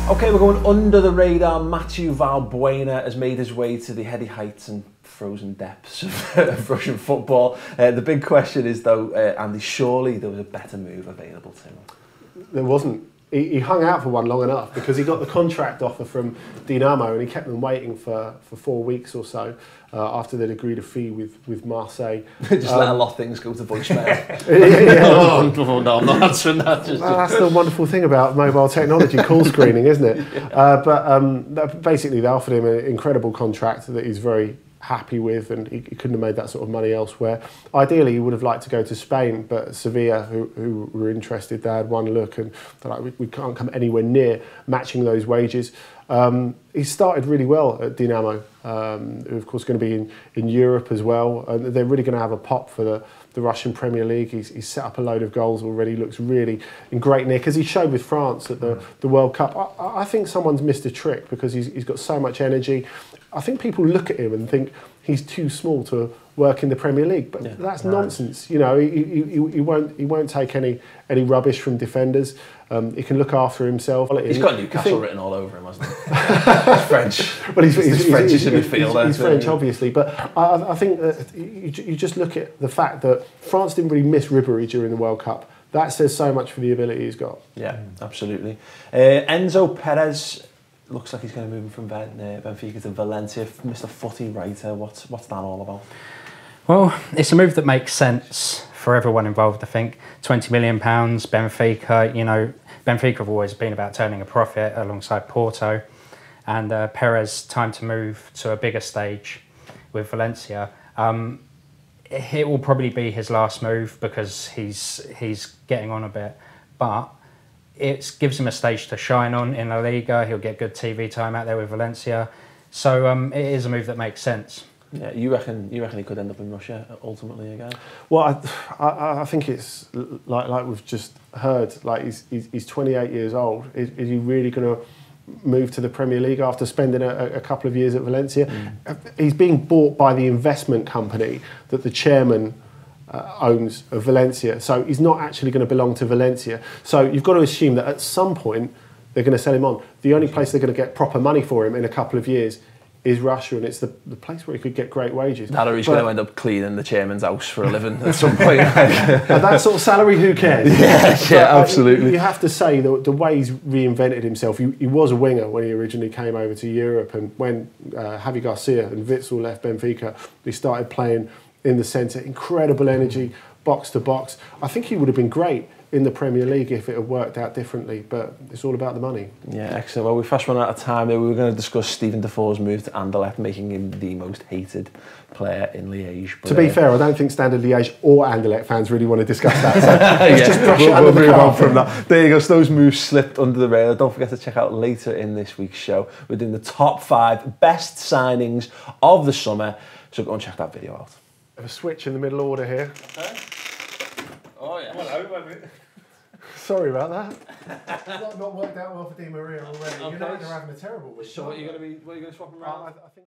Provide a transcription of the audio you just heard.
Okay, we're going under the radar. Matthew Valbuena has made his way to the heady heights and frozen depths of Russian football. The big question is, though, Andy, surely there was a better move available to him? There wasn't. He hung out for one long enough because he got the contract offer from Dinamo and he kept them waiting for 4 weeks or so after they'd agreed a fee with Marseille. Just let a lot of things go to voicemail. No, I'm not answering that. That's the wonderful thing about mobile technology, call screening, isn't it? But basically they offered him an incredible contract that he's very happy with, and he couldn't have made that sort of money elsewhere. Ideally, he would have liked to go to Spain, but Sevilla, who were interested, they had one look and they're like, we can't come anywhere near matching those wages. He started really well at Dinamo, who of course going to be in Europe as well, and they're really going to have a pop for the Russian Premier League. He's set up a load of goals already, looks really in great nick, as he showed with France at the World Cup. I think someone's missed a trick because he's got so much energy. I think people look at him and think he's too small to work in the Premier League, but that's nonsense. You know, he won't take any rubbish from defenders. He can look after himself. He's got Newcastle written all over him, hasn't he? He's French. Well, he's French in midfield. He's French, obviously, but I think that you just look at the fact that France didn't really miss Ribéry during the World Cup. That says so much for the ability he's got. Yeah, absolutely. Enzo Perez looks like he's going to move from Benfica to Valencia. Mr. Footy writer, what's that all about? Well, it's a move that makes sense for everyone involved, I think. £20 million, Benfica, you know, Benfica have always been about turning a profit alongside Porto. And Perez, time to move to a bigger stage with Valencia. It will probably be his last move because he's getting on a bit. But it gives him a stage to shine on in La Liga. He'll get good TV time out there with Valencia. So it is a move that makes sense. Yeah, you reckon he could end up in Russia ultimately again? Well, I think it's like we've just heard. Like he's 28 years old. Is he really going to move to the Premier League after spending a couple of years at Valencia? He's being bought by the investment company that the chairman owns of Valencia. So he's not actually going to belong to Valencia. So you've got to assume that at some point they're going to sell him on. The only place they're going to get proper money for him in a couple of years is Russia, and it's the place where he could get great wages. That or he's going to end up cleaning the chairman's house for a living at some point. At that sort of salary, who cares? Yeah, absolutely. You have to say the way he's reinvented himself. He was a winger when he originally came over to Europe, and when Javi Garcia and Witsel left Benfica, he started playing in the centre. Incredible energy, box to box. I think he would have been great in the Premier League if it had worked out differently, but it's all about the money. Yeah, excellent. Well, we fast run out of time there. We were going to discuss Stephen Defoe's move to Anderlecht, making him the most hated player in Liège. But, to be fair, I don't think Standard Liège or Anderlecht fans really want to discuss that. So let's just brush it under the move on carpet. from that. There you go. So those moves slipped under the radar. Don't forget to check out later in this week's show. We're doing the top 5 best signings of the summer. So go and check that video out. A switch in the middle order here. Okay. Oh yeah. Hello, Sorry about that. Not worked out well for Di Maria already. Okay. United are having a terrible week. So what are you going to swap them around? I think